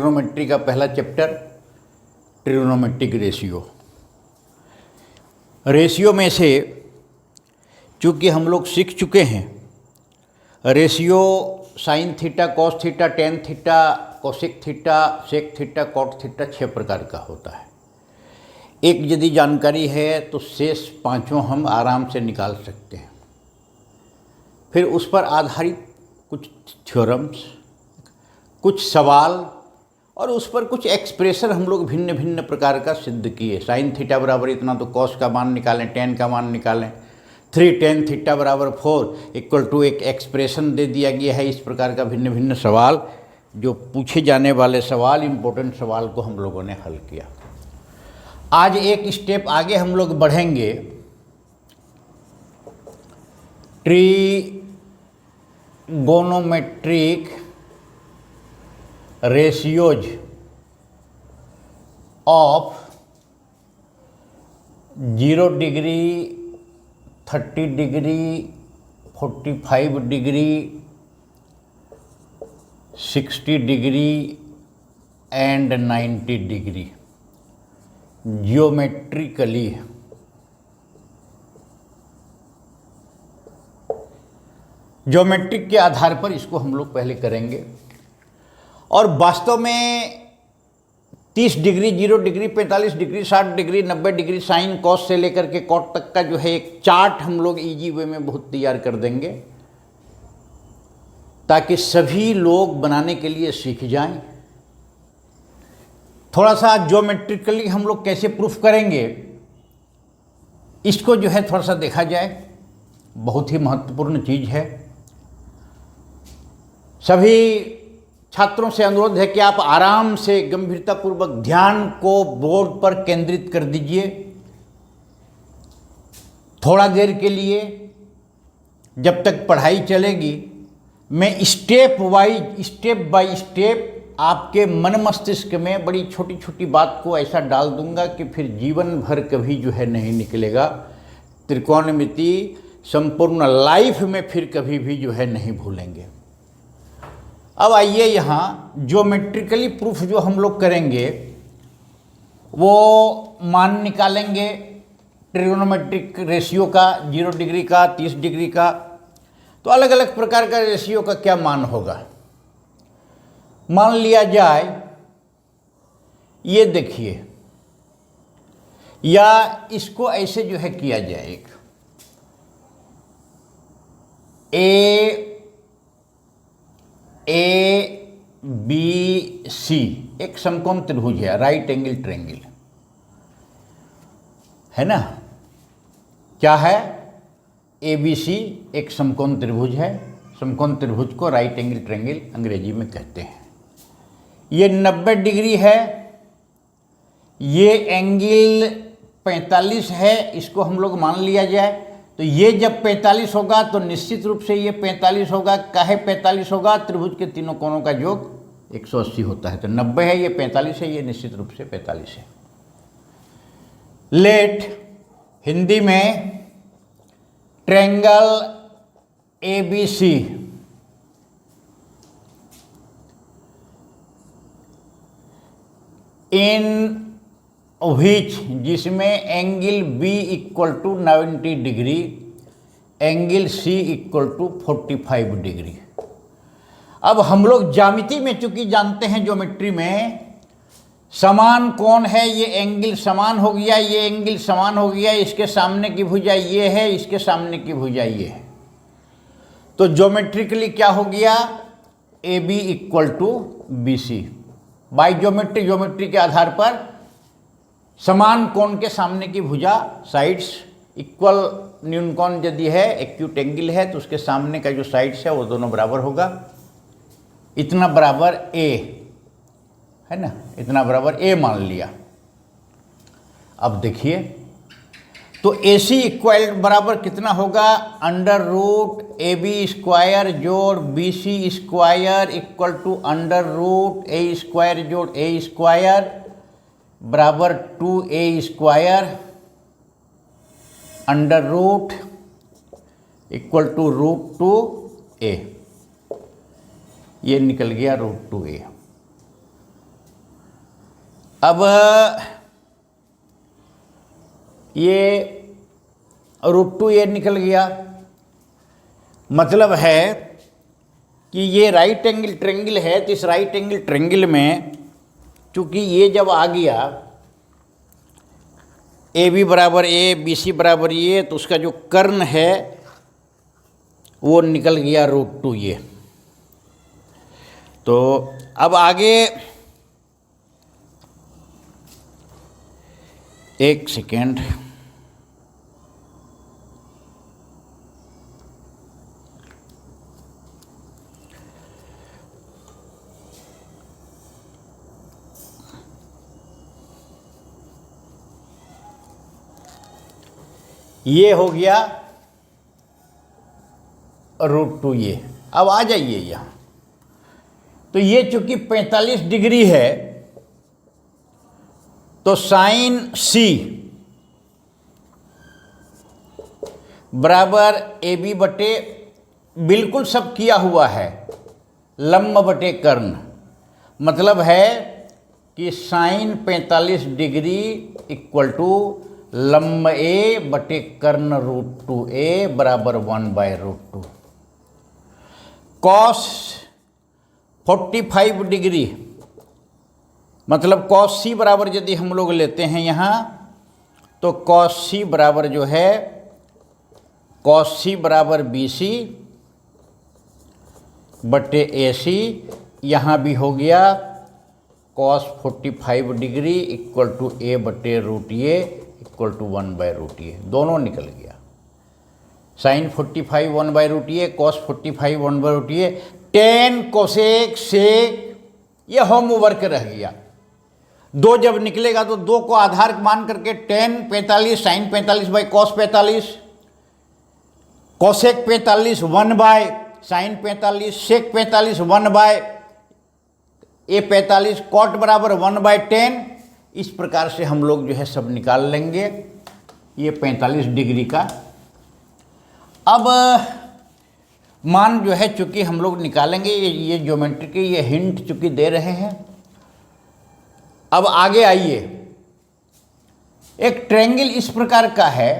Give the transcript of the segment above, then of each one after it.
Trigonometry का पहला chapter trigonometric ratio. Ratio में से चूँकि हम लोग सीख चुके हैं, ratio sine theta, cos theta, tan theta, cosec theta, sec theta, cot theta 6 प्रकार का होता है। एक यदि जानकारी है तो शेष पांचों हम आराम से निकाल सकते हैं। फिर उस पर आधारित कुछ थ्योरम्स, कुछ सवाल और उस पर कुछ एक्सप्रेशन हम लोग भिन्न भिन्न प्रकार का सिद्ध किए। साइन थीटा बराबर इतना तो कॉस का मान निकालें, टेन का मान निकालें, 3 tan थीटा बराबर 4 इक्वल टू एक एक्सप्रेशन दे दिया गया है। इस प्रकार का भिन्न भिन्न सवाल, जो पूछे जाने वाले सवाल, इम्पोर्टेंट सवाल को हम लोगों ने हल किया। आज एक स्टेप आगे हम लोग बढ़ेंगे। Trigonometric ratios of 0 degree, 30 degree, 45 degree, 60 degree and 90 degree geometrically. Geometric के आधार पर इसको हम लोग पहले करेंगे। और वास्तव में 30 degree, 0 degree, 45 degree, 60 degree, 90 degree sine cos से लेकर के कॉट तक का जो है एक चार्ट हम लोग इजी वे में बहुत तैयार कर देंगे, ताकि सभी लोग बनाने के लिए सीख जाएं। थोड़ा सा ज्योमेट्रिकली हम लोग कैसे प्रूफ करेंगे, इसको जो है थोड़ा सा देखा जाए। बहुत ही महत्वपूर्ण चीज़ है। सभी छात्रों से अनुरोध है कि आप आराम से गंभीरतापूर्वक ध्यान को बोर्ड पर केंद्रित कर दीजिए। थोड़ा देर के लिए, जब तक पढ़ाई चलेगी, मैं स्टेप बाय स्टेप आपके मन मस्तिष्क में बड़ी छोटी छोटी बात को ऐसा डाल दूंगा कि फिर जीवन भर कभी जो है नहीं निकलेगा। त्रिकोणमिति संपूर्ण लाइफ में फिर कभी भी जो है नहीं भूलेंगे। अब आइए यहाँ ज्योमेट्रिकली प्रूफ जो हम लोग करेंगे, वो मान निकालेंगे ट्रिगोनोमेट्रिक रेशियो का, 0 डिग्री का, 30 डिग्री का। तो अलग अलग प्रकार का रेशियो का क्या मान होगा। मान लिया जाए, ये देखिए, या इसको ऐसे जो है किया जाए, एक ABC एक समकोण त्रिभुज है, राइट एंगल ट्रायंगल है ना। क्या है? ABC एक समकोण त्रिभुज है। समकोण त्रिभुज को राइट एंगल ट्रायंगल अंग्रेजी में कहते हैं। ये 90 डिग्री है, ये एंगल 45 है, इसको हम लोग मान लिया जाए। तो ये जब 45 होगा तो निश्चित रूप से ये 45 होगा। काहे 45 होगा? त्रिभुज के तीनों कोणों का योग 180 होता है। तो 90 है, ये 45 है, ये निश्चित रूप से 45 है। लेट हिंदी में ट्रायंगल ABC इन विच, जिसमें angle B equal to 90 degree, angle C equal to 45 degree. अब हम लोग ज्यामिति में चूंकि जानते हैं, ज्योमेट्री में समान कोण है, ये एंगल समान हो गया, ये एंगल समान हो गया, इसके सामने की भुजा ये है, इसके सामने की भुजा ये है। तो ज्योमेट्रिकली क्या हो गया? AB equal to BC। By geometry के आधार पर समान कोण के सामने की भुजा, साइड्स इक्वल, न्यून कोण यदि है, एक्यूट एंगल है, तो उसके सामने का जो साइड्स है वो दोनों बराबर होगा। इतना बराबर A है ना, इतना बराबर A मान लिया। अब देखिए, तो AC इक्वल बराबर कितना होगा? अंडर रूट AB स्क्वायर जोड़ BC square equal to under root A square जोड़ A स्क्वायर बराबर 2A square under root equal to √2A। ये निकल गया √2A। अब ये √2a निकल गया, मतलब है कि ये राइट एंगल ट्रायंगल है, तो इस राइट एंगल ट्रायंगल में चूंकि ये जब आ गया AB बराबर A, BC बराबर ये, तो उसका जो कर्ण है वो निकल गया √2a। तो अब आगे एक सेकेंड, ये हो गया √2a। अब आ जाइए यहाँ, तो ये चूंकि 45 डिग्री है तो साइन C बराबर AB बटे, बिल्कुल सब किया हुआ है, लंब बटे कर्ण, मतलब है कि साइन 45 डिग्री इक्वल टू लंब A बटे कर्ण √2a बराबर 1/√2। कॉस 45 डिग्री मतलब कॉस C बराबर यदि हम लोग लेते हैं यहाँ, तो कॉस C बराबर जो है, कॉस C बराबर BC बटे AC, यहाँ भी हो गया cos 45 degree equal to A बटे √a इक्वल टू 1/√a, दोनों निकल गया। Sine 45 1/√a, cos 45 1/√a, tan cosec sec, ये होमवर्क रह गया। दो जब निकलेगा तो दो को आधार मान करके tan 45 sine 45 by cos 45, cosec 45 1 by sine 45, sec 45 1 by a 45, cot बराबर 1/10। इस प्रकार से हम लोग जो है सब निकाल लेंगे ये 45 डिग्री का। अब मान जो है चूंकि हम लोग निकालेंगे, ये ज्योमेट्री के ये हिंट चूंकि दे रहे हैं। अब आगे आइए, एक ट्रायंगल इस प्रकार का है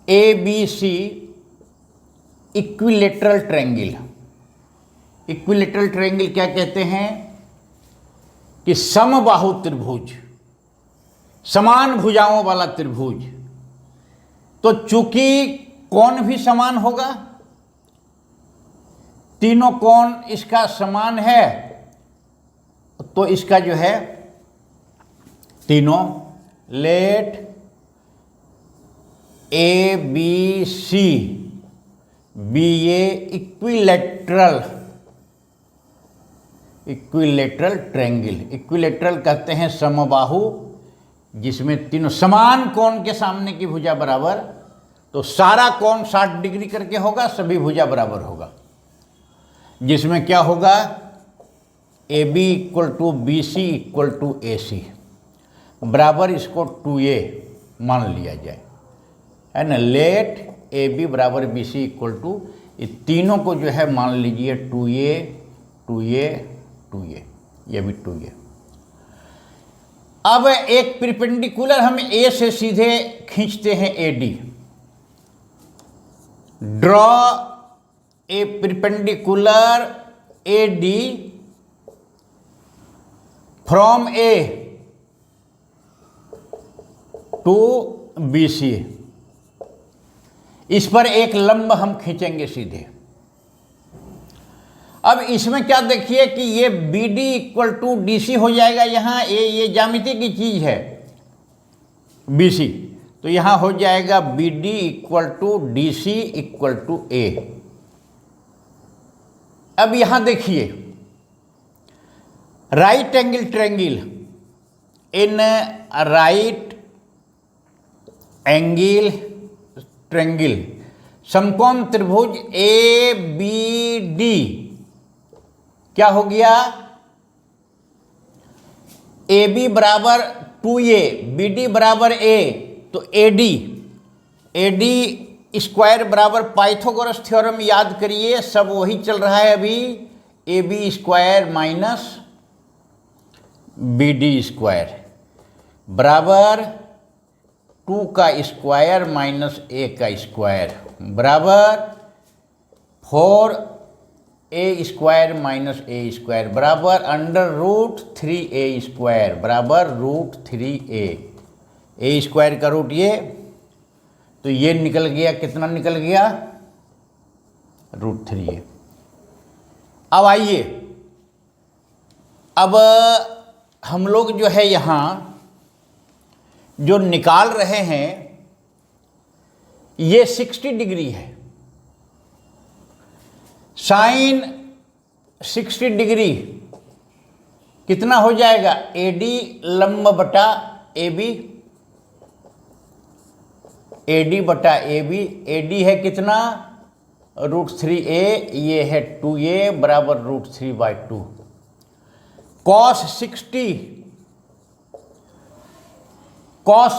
ABC equilateral triangle. Equilateral triangle क्या कहते हैं कि समबाहु त्रिभुज, समान भुजाओं वाला त्रिभुज। तो चूंकि कोण भी समान होगा, तीनों कोण इसका समान है, तो इसका जो है तीनों लेट ABC बी ए इक्विलेटरल ट्रायंगल। इक्विलेटरल कहते हैं समबाहु, जिसमें तीनों समान कोण के सामने की भुजा बराबर, तो सारा कोण 60 डिग्री करके होगा, सभी भुजा बराबर होगा। जिसमें क्या होगा, AB equal to BC equal to AC बराबर, इसको 2a मान लिया जाए, है ना। लेट AB बराबर BC इक्वल टू, ये तीनों को जो है मान लीजिए 2a 2a 2a, ये भी 2a। अब एक परपेंडिकुलर हम A से सीधे खींचते हैं AD। Draw a perpendicular AD from A to BC। इस पर एक लंब हम खींचेंगे सीधे। अब इसमें क्या देखिए कि ये BD इक्वल टू DC हो जाएगा, यहाँ ये ज्यामिति की चीज है BC, तो यहाँ हो जाएगा BD equal to DC equal to A। अब यहाँ देखिए right angle triangle, in right angle triangle समकोण त्रिभुज ABD क्या हो गया, AB बराबर 2a, BD बराबर A, तो AD स्क्वायर बराबर पाइथागोरस थ्योरम याद करिए, सब वही चल रहा है अभी। AB square minus B D square बराबर 2 का स्क्वायर माइनस ए का स्क्वायर बराबर 4a स्क्वायर माइनस ए स्क्वायर बराबर अंडर रूट 3a स्क्वायर बराबर रूट 3a। ए स्क्वायर का रूट ये, तो ये निकल गया, कितना निकल गया, रूट 3a। अब आइए, अब हम लोग जो है यहाँ जो निकाल रहे हैं ये 60 डिग्री है। साइन 60 डिग्री कितना हो जाएगा, AD लंब बटा AB, AD बटा AB। AD है कितना, रूट 3a, ये है 2a बराबर रूट 3/2। कॉस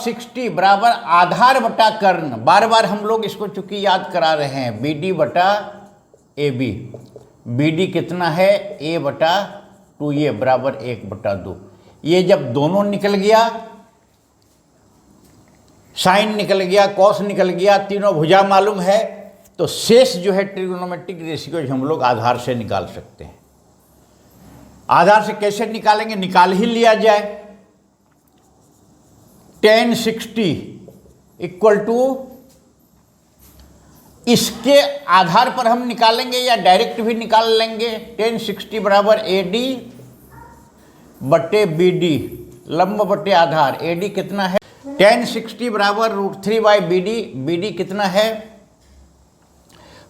60 बराबर आधार बटा कर्ण, बार बार हम लोग इसको चूंकि याद करा रहे हैं, BD बटा AB। BD कितना है, A बटा 2a बराबर 1/2। ये जब दोनों निकल गया, साइन निकल गया, कॉस निकल गया, तीनों भुजा मालूम है, तो शेष जो है ट्रिग्नोमेट्रिक रेशियो हम लोग आधार से निकाल सकते हैं। आधार से कैसे निकालेंगे, निकाल ही लिया जाए। tan 60 इक्वल टू, इसके आधार पर हम निकालेंगे या डायरेक्ट भी निकाल लेंगे। tan 60 बराबर AD बटे BD लंब बटे आधार। AD कितना है, tan 60 बराबर रूट 3/BD। BD कितना है,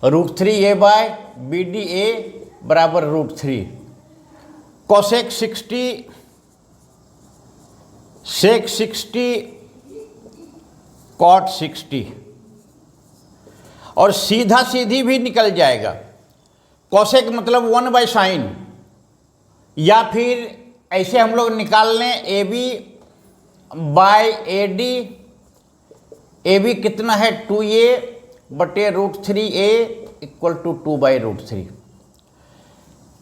रूट 3a/BDA बराबर रूट 3। कोसेक 60 सेक 60 कॉट 60, और सीधा सीधी भी निकल जाएगा। कोसेक मतलब 1/sin, या फिर ऐसे हम लोग निकाल लें AB/AD। AB कितना है, 2a बटे root 3a equal to 2/√3।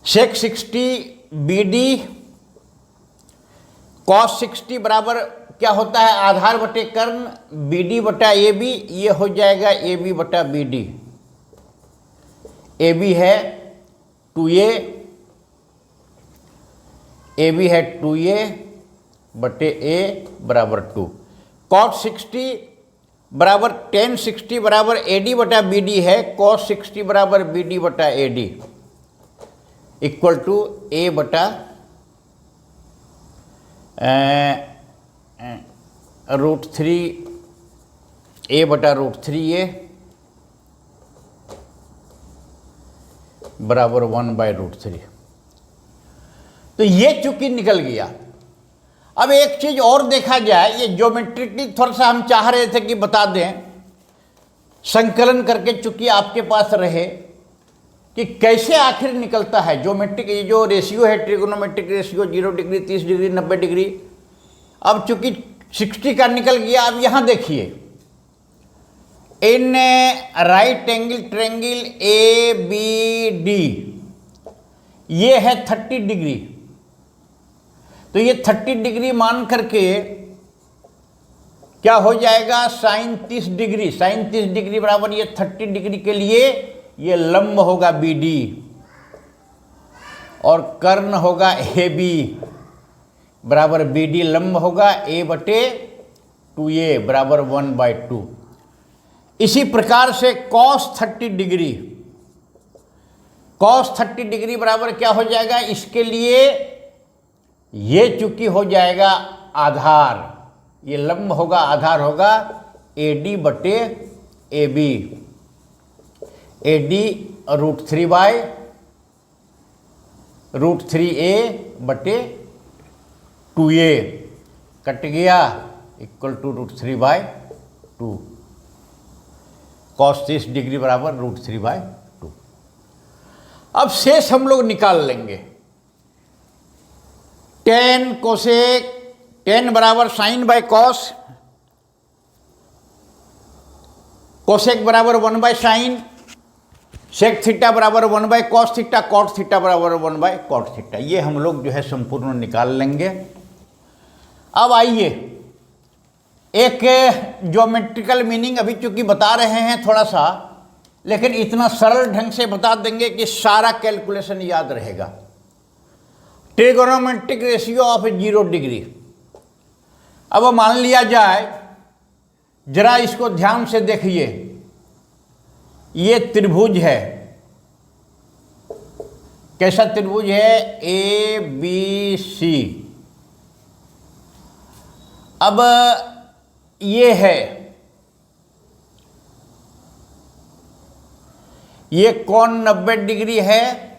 Sec 60 BD cos 60 बराबर क्या होता है, आधार बटे कर्ण, BD बटा AB, ये हो जाएगा AB बटा BD। AB है 2a, AB है 2a बटे a बराबर 2। कॉस 60 बराबर tan 60 बराबर AD बटा BD है, कॉस 60 बराबर BD बटा AD इक्वल टू a बटा रूट 3a बटा रूट 3a बराबर 1/√3। तो ये चूंकि निकल गया। अब एक चीज और देखा जाए, ये ज्योमेट्रिकली थोड़ा सा हम चाह रहे थे कि बता दें, संकलन करके चूंकि आपके पास रहे कि कैसे आखिर निकलता है ज्योमेट्रिक, ये जो रेशियो है trigonometric ratio 0 degree, 30 degree, 90 degree. अब चूंकि 60 का निकल गया, अब यहाँ देखिए, इन राइट एंगल ट्रायंगल ABD ये है 30 डिग्री, तो ये 30 डिग्री मान करके क्या हो जाएगा, साइन 30 डिग्री। साइन 30 डिग्री बराबर ये 30 डिग्री के लिए ये लंब होगा BD और कर्ण होगा AB बराबर BD लंब होगा a बटे 2a बराबर 1/2। इसी प्रकार से cos 30 डिग्री, cos 30 डिग्री बराबर क्या हो जाएगा, इसके लिए ये चूंकि हो जाएगा आधार, ये लंब होगा, आधार होगा AD बटे AB, AD रूट 3a बटे 2a कट गया equal to root 3/2। cos 30 degree बराबर रूट 3/2। अब शेष हम लोग निकाल लेंगे। tan कोसेक, tan बराबर साइन बाय कॉस, कोसेक बराबर 1/sin, सेक थीटा बराबर 1/cos थीटा, कॉट थीटा बराबर 1/cot थीटा, ये हम लोग जो है संपूर्ण निकाल लेंगे। अब आइए एक ज्योमेट्रिकल मीनिंग अभी चूंकि बता रहे हैं थोड़ा सा, लेकिन इतना सरल ढंग से बता देंगे कि सारा कैलकुलेशन याद रहेगा। Trigonometric ratio of 0 degree. अब मान लिया जाए, जरा इसको ध्यान से देखिए, ये त्रिभुज है। कैसा त्रिभुज है? ABC। अब ये है, ये कोण 90 डिग्री है।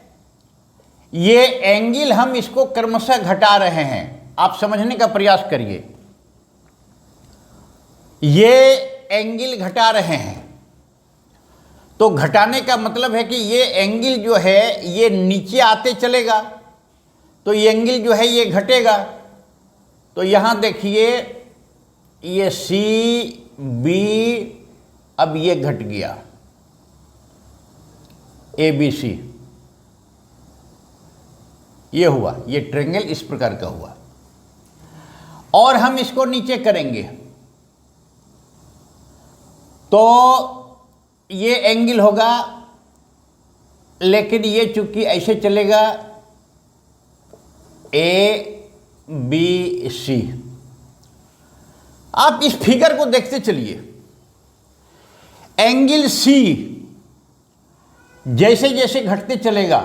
ये एंगल हम इसको क्रमशः घटा रहे हैं, आप समझने का प्रयास करिए। ये एंगल घटा रहे हैं, तो घटाने का मतलब है कि ये एंगल जो है ये नीचे आते चलेगा, तो ये एंगल जो है ये घटेगा। तो यहां देखिए, ये CB, अब ये घट गया ABC, ये हुआ, ये ट्रायंगल इस प्रकार का हुआ। और हम इसको नीचे करेंगे तो ये एंगल होगा, लेकिन ये चूंकि ऐसे चलेगा ABC। आप इस फिगर को देखते चलिए, एंगल C जैसे जैसे घटते चलेगा,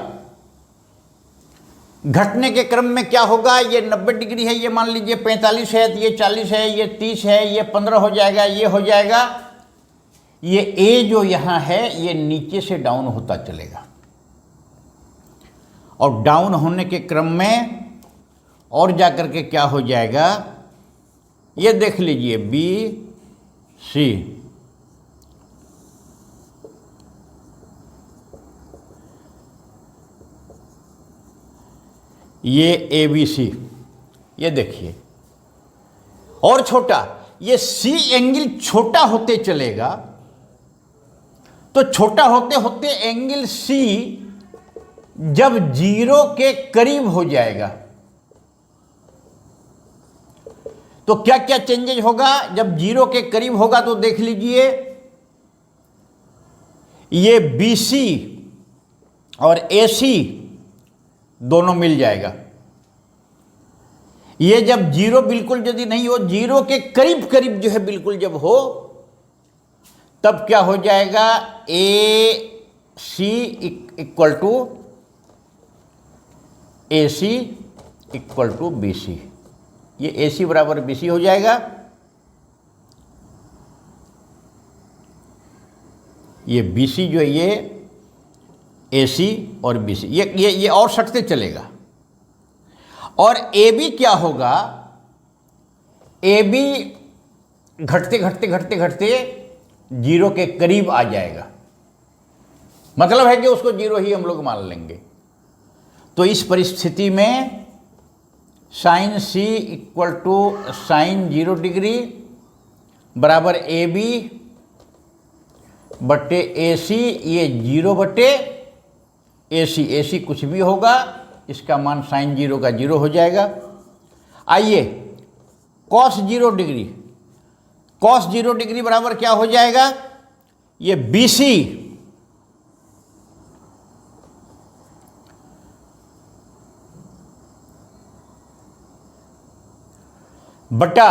घटने के क्रम में क्या होगा, ये 90 डिग्री है, ये मान लीजिए 45 है, ये 40 है, ये 30 है, ये 15 हो जाएगा, ये हो जाएगा। ये A जो यहां है ये नीचे से डाउन होता चलेगा, और डाउन होने के क्रम में और जाकर के क्या हो जाएगा, ये देख लीजिए BC, ये ABC, ये देखिए, और छोटा, ये C एंगल छोटा होते चलेगा, तो छोटा होते होते एंगल C जब 0 के करीब हो जाएगा तो क्या क्या चेंजेज होगा। जब 0 के करीब होगा तो देख लीजिए, ये BC और AC दोनों मिल जाएगा। ये जब 0 बिल्कुल यदि नहीं हो, 0 के करीब करीब जो है बिल्कुल जब हो, तब क्या हो जाएगा, AC इक्वल टू BC। ये AC बराबर BC हो जाएगा। ये BC जो है ये AC और BC, ये और सटते चलेगा। और AB क्या होगा, AB घटते घटते घटते घटते 0 के करीब आ जाएगा, मतलब है कि उसको 0 ही हम लोग मान लेंगे। तो इस परिस्थिति में sine C equal to sine 0 degree बराबर AB बटे AC, ये 0 बटे AC, AC कुछ भी होगा, इसका मान साइन 0 का 0 हो जाएगा। आइए कॉस 0 डिग्री, कॉस 0 डिग्री बराबर क्या हो जाएगा, ये BC बटा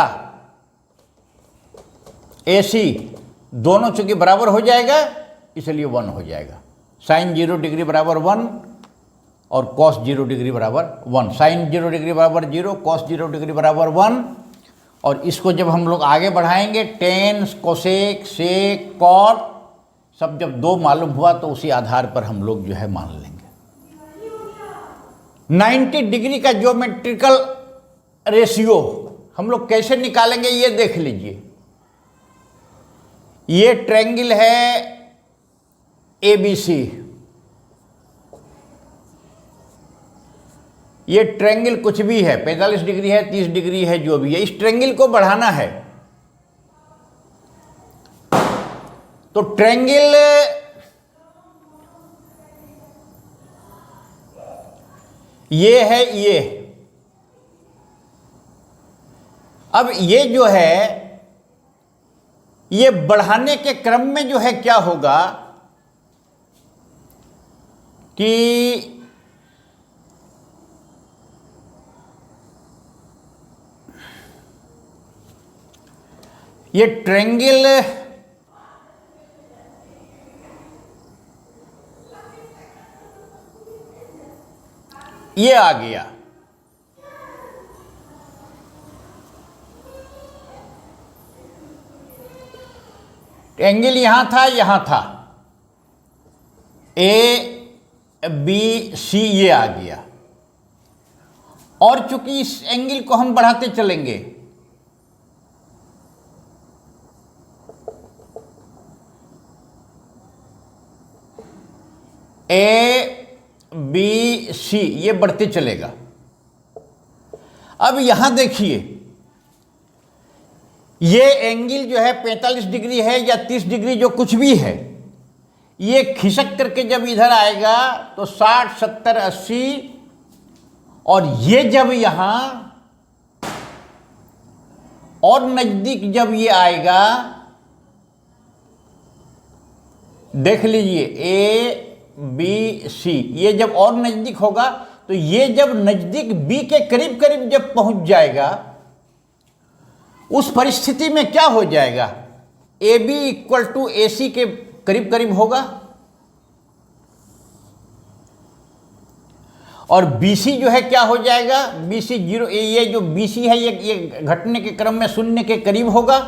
AC, दोनों चूंकि बराबर हो जाएगा इसलिए 1 हो जाएगा। साइन 0 डिग्री बराबर 1 और कॉस 0 डिग्री बराबर 1। साइन 0 डिग्री बराबर 0, कॉस 0 डिग्री बराबर 1। और इसको जब हम लोग आगे बढ़ाएंगे, टेन, कोसेक, सेक, कॉट, सब जब 2 मालूम हुआ तो उसी आधार पर हम लोग जो है मान लेंगे। 90 डिग्री का ज्योमेट्रिकल रेशियो हम लोग कैसे निकालेंगे, ये देख लीजिए। ये ट्रायंगल है ABC, ये ट्रायंगल कुछ भी है, 45 डिग्री है, 30 डिग्री है, जो भी है, इस ट्रायंगल को बढ़ाना है। तो ट्रायंगल ये है ये। अब ये जो है, ये बढ़ाने के क्रम में जो है क्या होगा कि ये ट्रायंगल ये आ गया, एंगल यहां था, ए बी सी ये आ गया। और चूंकि इस एंगल को हम बढ़ाते चलेंगे, ए बी सी ये बढ़ते चलेगा। अब यहां देखिए, ये एंगल जो है 45 डिग्री है या 30 डिग्री जो कुछ भी है, ये खिसक करके जब इधर आएगा तो 60, 70, 80, और ये जब यहां और नजदीक जब ये आएगा, देख लीजिए ए बी सी, ये जब और नजदीक होगा तो ये जब नजदीक बी के करीब करीब जब पहुंच जाएगा, उस परिस्थिति में क्या हो जाएगा, ए बी इक्वल टू ए सी के करीब करीब होगा, और बी सी जो है क्या हो जाएगा, बी सी 0, ये जो बी सी है ये घटने के क्रम में शून्य के करीब होगा,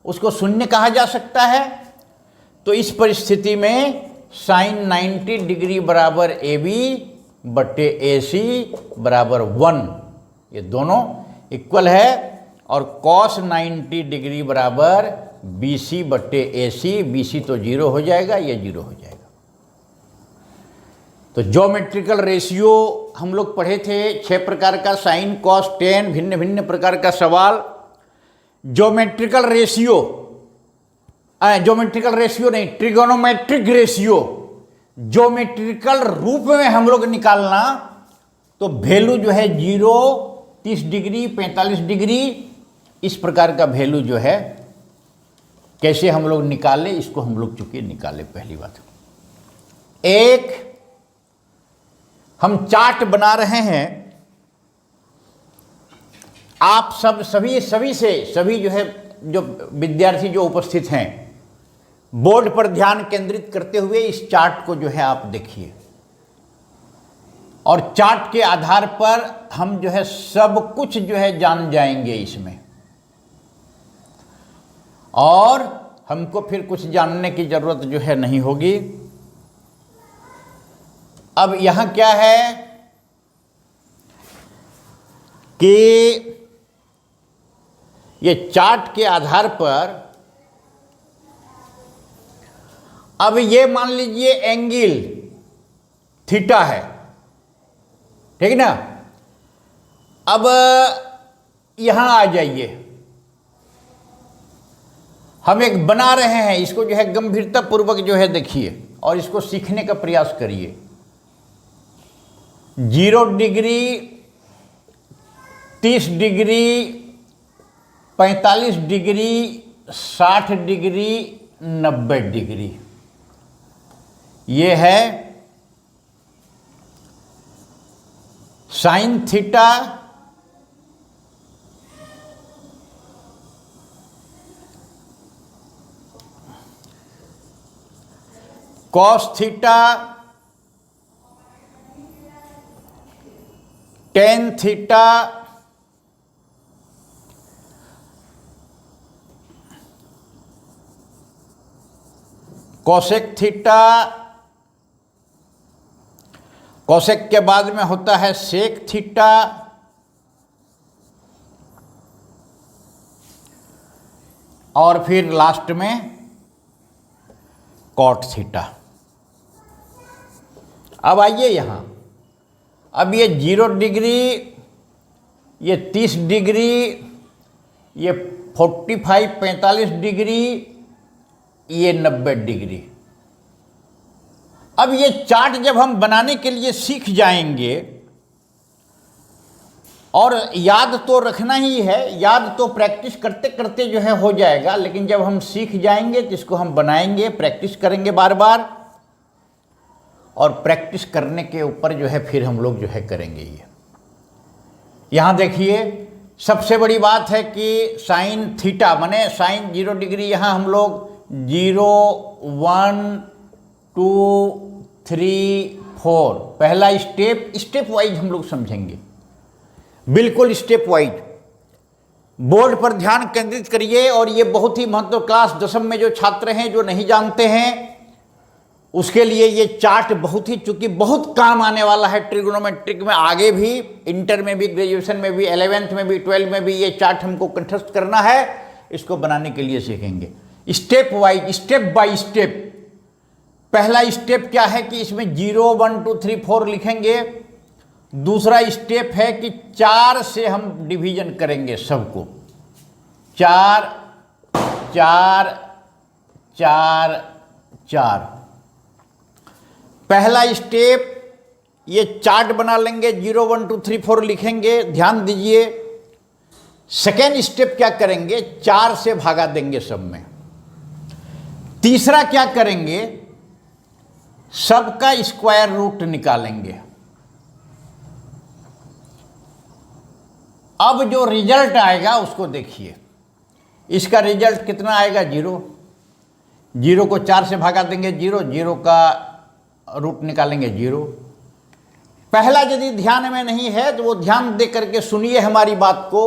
उसको शून्य कहा जा सकता है। तो इस परिस्थिति में साइन 90 डिग्री बराबर ए बी बटे ए सी बराबर 1, ये दोनों इक्वल है, और कॉस 90 डिग्री बराबर बी सी बटे ए सी, बी सी तो 0 हो जाएगा, ये 0 हो जाएगा। तो ज्योमेट्रिकल रेशियो हम लोग पढ़े थे, 6 प्रकार का, साइन कॉस टेन, भिन्न भिन्न प्रकार का सवाल। ज्योमेट्रिकल रेशियो नहीं, ट्रिगोनोमेट्रिक रेशियो, ज्योमेट्रिकल रूप में हम लोग निकालना, तो वैल्यू जो है 0, 30 डिग्री, 45 डिग्री, इस प्रकार का वैल्यू जो है कैसे हम लोग निकाले, इसको हम लोग चूंकि निकाले। पहली बात, एक हम चार्ट बना रहे हैं, आप सभी जो है, जो विद्यार्थी जो उपस्थित हैं, बोर्ड पर ध्यान केंद्रित करते हुए इस चार्ट को जो है आप देखिए, और चार्ट के आधार पर हम जो है सब कुछ जो है जान जाएंगे इसमें, और हमको फिर कुछ जानने की जरूरत जो है नहीं होगी। अब यहां क्या है कि ये चार्ट के आधार पर, अब ये मान लीजिए एंगल थीटा है, ठीक ना। अब यहां आ जाइए, हम एक बना रहे हैं, इसको जो है गंभीरता पूर्वक जो है देखिए और इसको सीखने का प्रयास करिए। 0 degree, 30 degree, 45 degree, 60 degree, 90 degree, ये है sign theta, cos theta, tan theta, cosec theta, cosec के बाद में होता है सेक थीटा, और फिर लास्ट में कॉट थीटा। अब आइए यहां, अब ये 0 डिग्री, ये 30 डिग्री, ये 45 डिग्री, ये 90 डिग्री। अब ये चार्ट जब हम बनाने के लिए सीख जाएंगे और याद तो रखना ही है, याद तो प्रैक्टिस करते करते जो है हो जाएगा, लेकिन जब हम सीख जाएंगे तो इसको हम बनाएंगे, प्रैक्टिस करेंगे बार बार, और प्रैक्टिस करने के ऊपर जो है फिर हम लोग जो है करेंगे ये। यहाँ देखिए सबसे बड़ी बात है कि साइन थीटा माने साइन 0 डिग्री, यहाँ हम लोग 0 1 2 3 4 पहला स्टेप वाइज हम लोग समझेंगे, बिल्कुल स्टेप वाइज। बोर्ड पर ध्यान केंद्रित करिए, और ये बहुत ही महत्वपूर्ण, क्लास 10वीं में जो छात्र हैं जो नहीं जानते हैं उसके लिए ये चार्ट बहुत ही, चूंकि बहुत काम आने वाला है ट्रिग्नोमेट्रिक में, आगे भी इंटर में भी, ग्रेजुएशन में भी, 11th में भी, 12th में भी ये चार्ट हमको कंठस्थ करना है। इसको बनाने के लिए सीखेंगे step wise, step by step. पहला स्टेप क्या है कि इसमें 0 1 2 3 4 लिखेंगे। दूसरा स्टेप है कि 4 से हम डिवीजन करेंगे सबको, 4 4 4 4। पहला स्टेप ये चार्ट बना लेंगे, 0 1 2 3 4 लिखेंगे, ध्यान दीजिए। सेकेंड स्टेप क्या करेंगे, 4 से भागा देंगे सब में। तीसरा क्या करेंगे, सबका स्क्वायर रूट निकालेंगे। अब जो रिजल्ट आएगा उसको देखिए, इसका रिजल्ट कितना आएगा, 0। 0 को 4 से भागा देंगे 0, 0 का रूट निकालेंगे 0। पहला यदि ध्यान में नहीं है तो वो ध्यान दे करके सुनिए हमारी बात को।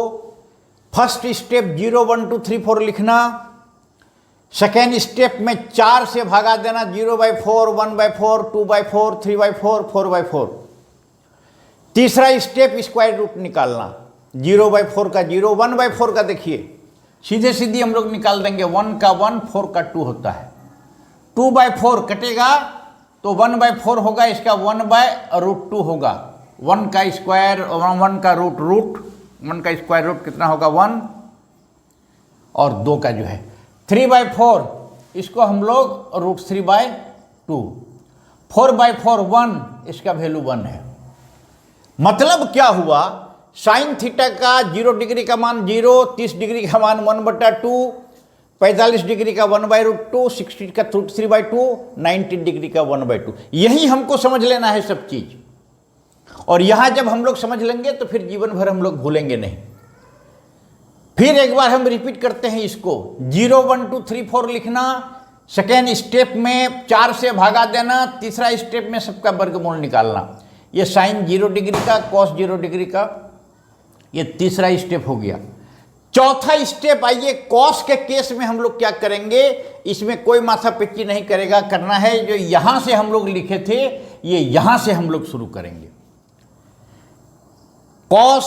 फर्स्ट स्टेप 0 1 2 3 4 लिखना, सेकेंड स्टेप में 4 से भागा देना, 0/4 1/4 2/4 3/4 4/4। तीसरा स्टेप स्क्वायर रूट निकालना, 0/4 का 0, 1/4 का देखिए सीधे सीधी हम लोग निकाल देंगे, 1 का 1 4 का 2 होता है, 2/4 कटेगा तो 1/4 होगा, इसका 1/√2 होगा। 1 का स्क्वायर 1 का रूट 1 का स्क्वायर रूट कितना होगा 1, और 2 का जो है 3/4, इसको हम लोग √3/2, 4/4 1, इसका वैल्यू 1 है। मतलब क्या हुआ, साइन थीटा का 0 डिग्री का मान 0, 30 डिग्री का मान 1/2, 45 डिग्री का 1/√2, 60 का √3/2, 90 डिग्री का 1/2। यही हमको समझ लेना है सब चीज, और यहां जब हम लोग समझ लेंगे तो फिर जीवन भर हम लोग भूलेंगे नहीं। फिर एक बार हम रिपीट करते हैं इसको, 0 1 2 3 4 लिखना, सेकेंड स्टेप में 4 से भागा देना, तीसरा स्टेप में सबका वर्गमूल निकालना। ये साइन 0 डिग्री का, कॉस 0 डिग्री का, ये तीसरा स्टेप हो गया। चौथा स्टेप आइए, कॉस के केस में हम लोग क्या करेंगे, इसमें कोई माथा पिच्ची नहीं करेगा, करना है जो यहां से हम लोग लिखे थे ये यहां से हम लोग शुरू करेंगे। कॉस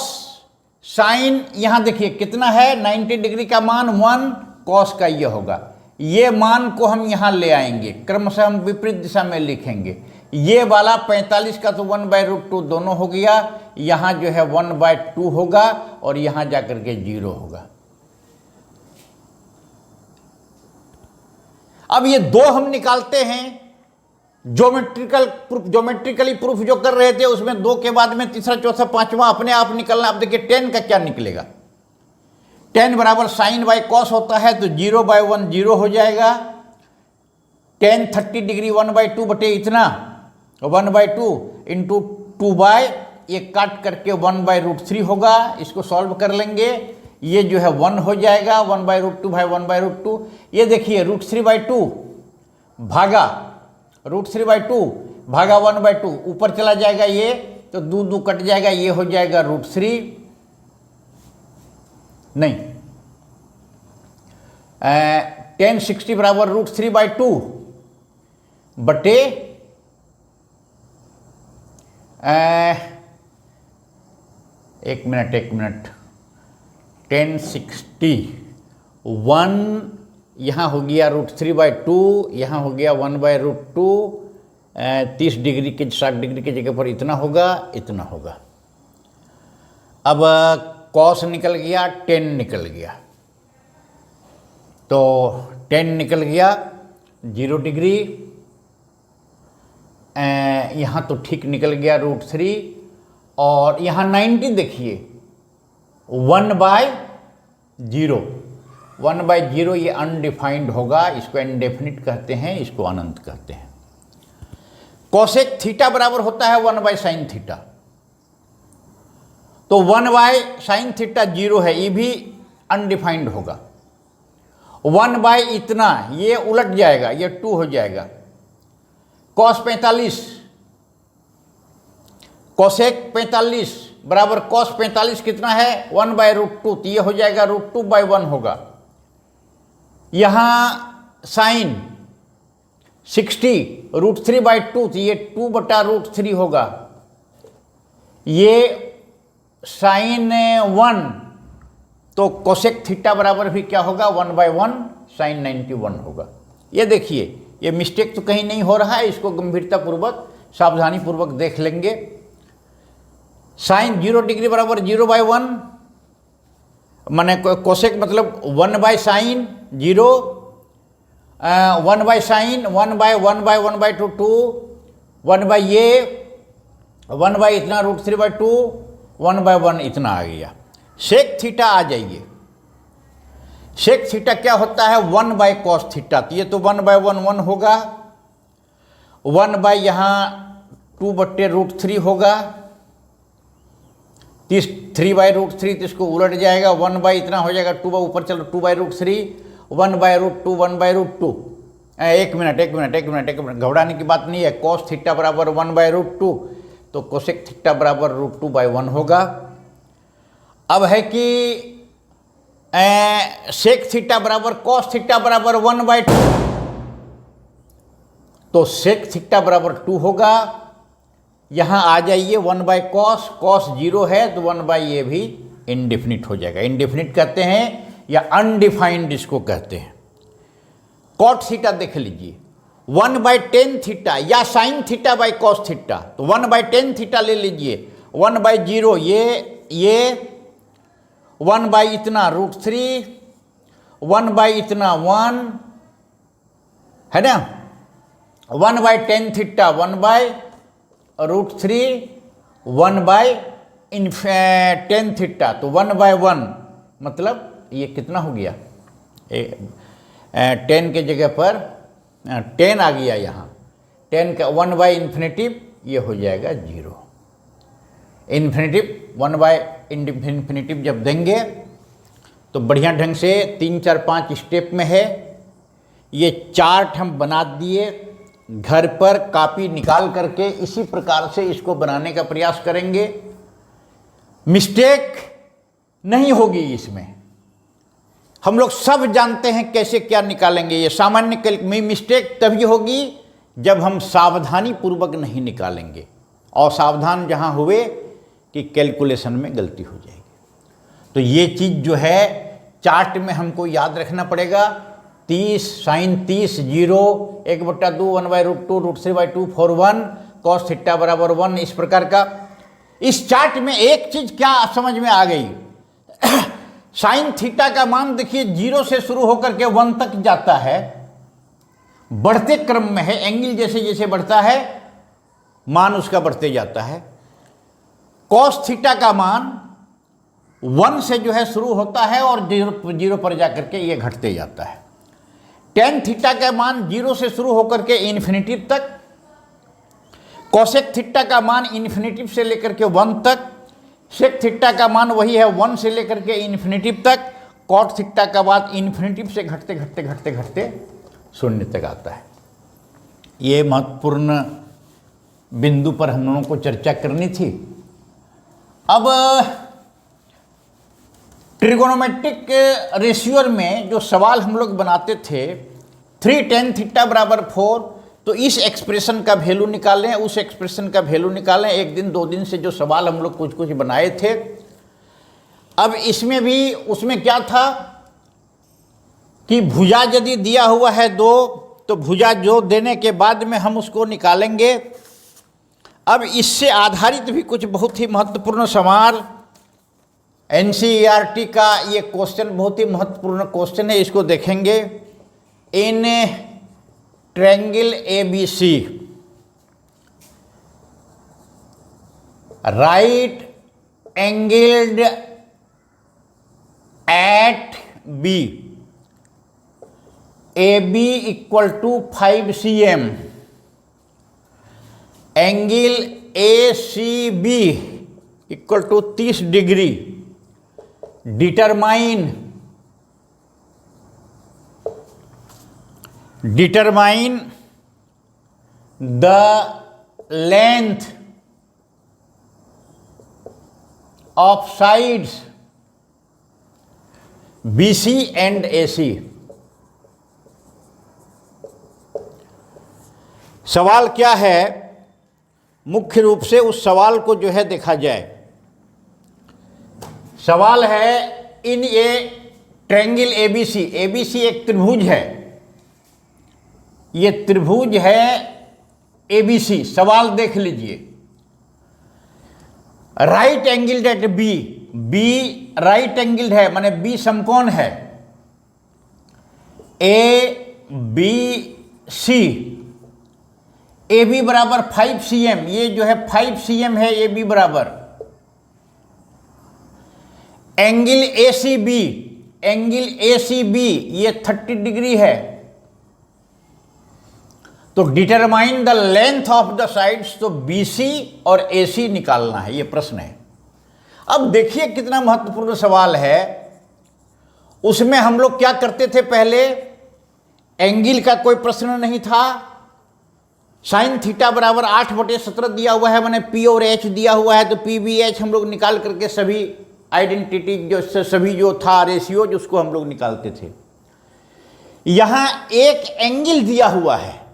साइन यहां देखिए कितना है, 90 डिग्री का मान 1, कॉस का ये होगा, ये मान को हम यहां ले आएंगे, क्रमशः हम विपरीत दिशा में लिखेंगे। ये वाला 45 का तो 1/√2 दोनों हो गया, यहां जो है 1/2 होगा, और यहां जाकर के 0 होगा। अब ये 2 हम निकालते हैं, ज्योमेट्रिकली प्रूफ जो कर रहे थे उसमें 2 के बाद में तीसरा चौथा पांचवा अपने आप निकलना। अब देखिए 10 का क्या निकलेगा, 10 बराबर साइन बाय कॉस होता है, तो 0/1 0 हो जाएगा। 10 30 डिग्री 1/2 बटे इतना, 1/2 इंटू 2 ये काट करके 1/√3 होगा। इसको सॉल्व कर लेंगे, ये जो है 1 हो जाएगा, 1/√2 भाई 1/√2। ये देखिए √3/2 भागा √3/2 भागा 1/2, ऊपर चला जाएगा ये, तो 2 2 कट जाएगा, ये हो जाएगा √3 नहीं 10 60 बराबर √3/2 बटे एक मिनट 10 60 1 यहाँ हो गया √3/2, यहाँ हो गया 1/√2, 30 डिग्री के 60 डिग्री की जगह पर इतना होगा। अब कॉस निकल गया, 10 निकल गया, तो 10 निकल गया 0 डिग्री, यहाँ तो ठीक निकल गया √3, और यहाँ 90 देखिए 1/0। 1/0 ये अनडिफाइंड होगा, इसको इनडेफिनिट कहते हैं, इसको अनंत कहते हैं। कोसेक थीटा बराबर होता है 1/sin थीटा, तो 1/sin थीटा 0 है, ये भी अनडिफाइंड होगा। 1/ इतना, ये उलट जाएगा, ये 2 हो जाएगा। cos 45, कोसेक 45 बराबर cos 45 कितना है 1/√2, तो ये हो जाएगा √2/1 होगा। यहाँ साइन 60 √3/2, तो ये 2/√3 होगा। ये साइन 1, तो कोसेक थीटा बराबर भी क्या होगा 1/1 sin 91 होगा। ये देखिए, ये मिस्टेक तो कहीं नहीं हो रहा है, इसको गंभीरतापूर्वक सावधानी पूर्वक देख लेंगे। साइन 0 डिग्री बराबर 0/1, माने कोसेक मतलब 1/sin 0, 1/sin 1/1/1/2 2, 1/ये 1/ इतना √3/2, 1/1 इतना आ गया। सेक थीटा आ जाइए। सेक थीटा क्या होता है 1/cos थीटा, तो ये तो 1/1 होगा, 1/ यहाँ 2/√3 होगा, 3/√3, तो इसको उलट जाएगा, 1/ इतना हो जाएगा, 2 ऊपर चलो 2/√3, 1/√2 1/√2। एक मिनट, घबराने की बात नहीं है। cos थीटा बराबर 1/√2, तो कोसेक थीटा बराबर √2/1 होगा। अब है कि सेक थीटा बराबर cos थीटा बराबर 1/2, तो सेक थीटा बराबर 2 होगा। यहाँ आ जाइए 1/cos, cos 0 है तो 1/ये भी इनडिफिनिट हो जाएगा। इनडिफिनिट कहते हैं या अनडिफाइंड इसको कहते हैं। cot थीटा देख लीजिए, 1/tan थीटा या sin theta by cos theta, तो 1/tan थीटा ले लीजिए, 1/0 ये 1/ इतना √3, 1/ इतना 1 है ना, 1/tan थीटा 1/√3, 1/tan थीटा, तो 1/1 मतलब ये कितना हो गया, 10 के जगह पर 10 आ गया। यहाँ 10 का 1/∞ ये हो जाएगा 0। इन्फिनेटिव 1/∞ जब देंगे तो बढ़िया ढंग से 3 4 5 स्टेप में है। ये चार्ट हम बना दिए, घर पर कॉपी निकाल करके इसी प्रकार से इसको बनाने का प्रयास करेंगे। मिस्टेक नहीं होगी इसमें, हम लोग सब जानते हैं कैसे क्या निकालेंगे। ये सामान्य मिस्टेक तभी होगी जब हम सावधानी पूर्वक नहीं निकालेंगे, और सावधान जहां हुए कि कैलकुलेशन में गलती हो जाएगी। तो ये चीज़ जो है चार्ट में हमको याद रखना पड़ेगा। 30 sin 30 0 1/2 1/√2 √3/2 4 1 cos थीटा बराबर 1, इस प्रकार का। इस चार्ट में एक चीज क्या समझ में आ गई, साइन थीटा का मान देखिए 0 से शुरू होकर के 1 तक जाता है, बढ़ते क्रम में है। एंगल जैसे जैसे बढ़ता है मान उसका बढ़ते जाता है। कॉस थीटा का मान 1 से जो है शुरू होता है और 0 पर जाकर के ये घटते जाता है। टेन थीटा का मान 0 से शुरू होकर के इन्फिनिटी तक, कोसेक थीटा का मान इन्फिनिटी से लेकर के 1 तक, सेक थीटा का मान वही है 1 से लेकर के इन्फिनिटी तक, कॉट थीटा का मान इन्फिनिटी से घटते घटते घटते घटते 0 तक आता है। ये महत्वपूर्ण बिंदु पर हम लोगों को चर्चा करनी थी। अब ट्रिगोनोमेट्रिक रेशियो में जो सवाल हम लोग बनाते थे 3 tan थीटा बराबर 4, तो इस एक्सप्रेशन का वैल्यू निकालें, उस एक्सप्रेशन का वैल्यू निकालें। 1 दिन 2 दिन से जो सवाल हम लोग कुछ कुछ बनाए थे, अब इसमें भी उसमें क्या था कि भुजा यदि दिया हुआ है 2, तो भुजा जो देने के बाद में हम उसको निकालेंगे। अब इससे आधारित भी कुछ बहुत ही महत्वपूर्ण सवाल, NCERT का ये क्वेश्चन बहुत ही महत्वपूर्ण क्वेश्चन है, इसको देखेंगे। In triangle ABC, right angled at B, A B equal to 5 cm, angle A C B equal to 30 degree, determine the length of sides BC and AC। सवाल क्या है, मुख्य रूप से उस सवाल को जो है देखा जाए। सवाल है इन ए ट्रायंगल ABC, ABC एक त्रिभुज है, ये त्रिभुज है ABC। सवाल देख लीजिए, right angle at B, B right angle है माने बी समकोण है, A B C, A B बराबर 5 cm, ये जो है 5 cm है ए बी बराबर, angle A C B, angle A C B ये 30 डिग्री है। तो determine the length of the sides, तो BC और AC निकालना है, ये प्रश्न है। अब देखिए कितना महत्वपूर्ण सवाल है। उसमें हम लोग क्या करते थे, पहले एंगल का कोई प्रश्न नहीं था, साइन थीटा बराबर 8/17 दिया हुआ है, माने P और H दिया हुआ है, तो PBH हम लोग निकाल करके सभी आइडेंटिटी जो सभी जो था रेशियो उसको हम लोग निकालते थे। यहां एक एंगल दिया हुआ है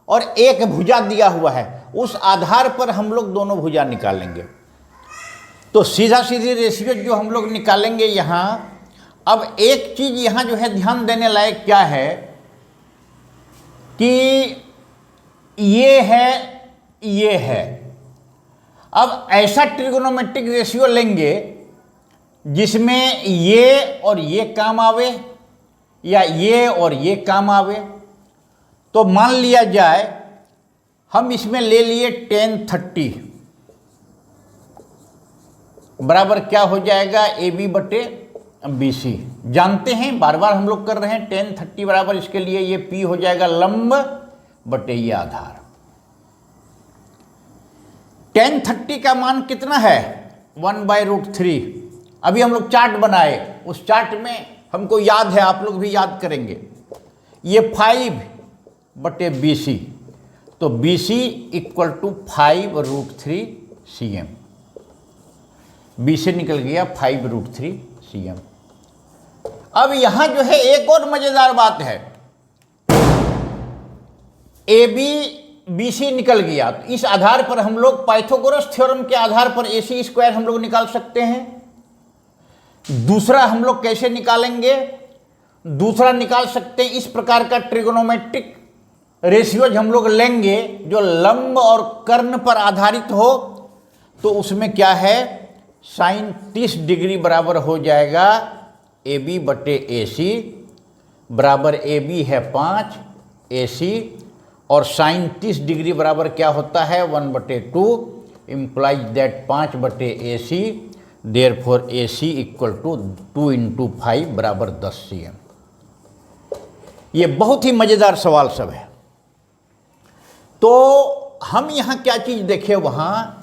और एक भुजा दिया हुआ है, उस आधार पर हम लोग दोनों भुजा निकालेंगे। तो सीधा सीधी रेशियो जो हम लोग निकालेंगे यहाँ। अब एक चीज यहाँ जो है ध्यान देने लायक क्या है कि ये है। अब ऐसा ट्रिगोनोमेट्रिक रेशियो लेंगे जिसमें ये और ये काम आवे या ये और ये काम आवे। तो मान लिया जाए हम इसमें ले लिए tan 30 बराबर क्या हो जाएगा, AB बटे BC। जानते हैं, बार बार हम लोग कर रहे हैं, tan 30 बराबर इसके लिए ये P हो जाएगा लंब बटे ये आधार। tan 30 का मान कितना है, 1/√3। अभी हम लोग चार्ट बनाए, उस चार्ट में हमको याद है, आप लोग भी याद करेंगे, ये 5/BC, तो BC equal to 5√3 cm। BC निकल गया 5√3 cm। अब यहां जो है एक और मजेदार बात है, AB BC निकल गया, तो इस आधार पर हम लोग पाइथागोरस थ्योरम के आधार पर AC स्क्वायर हम लोग निकाल सकते हैं। दूसरा हम लोग कैसे निकालेंगे, दूसरा निकाल सकते हैं इस प्रकार का ट्रिगोनोमेट्रिक रेशियोज हम लोग लेंगे जो लंब और कर्ण पर आधारित हो। तो उसमें क्या है, साइन 30 डिग्री बराबर हो जाएगा AB बटे AC बराबर AB है 5 AC, और साइन 30 डिग्री बराबर क्या होता है 1/2, implies that 5/AC, therefore AC equal to 2 × 5 बराबर 10 cm। ये बहुत ही मजेदार सवाल सब है। तो हम यहाँ क्या चीज देखें, वहाँ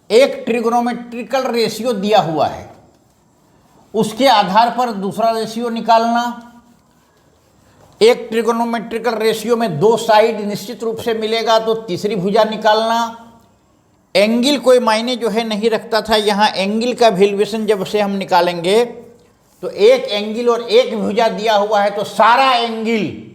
एक ट्रिगोनोमेट्रिकल रेशियो दिया हुआ है, उसके आधार पर दूसरा रेशियो निकालना। एक ट्रिगोनोमेट्रिकल रेशियो में दो साइड निश्चित रूप से मिलेगा, तो तीसरी भुजा निकालना। एंगल कोई मायने जो है नहीं रखता था, यहाँ एंगल का वैल्यूएशन जब से हम निकालेंगे तो एक एंगल और एक भुजा दिया हुआ है, तो सारा एंगल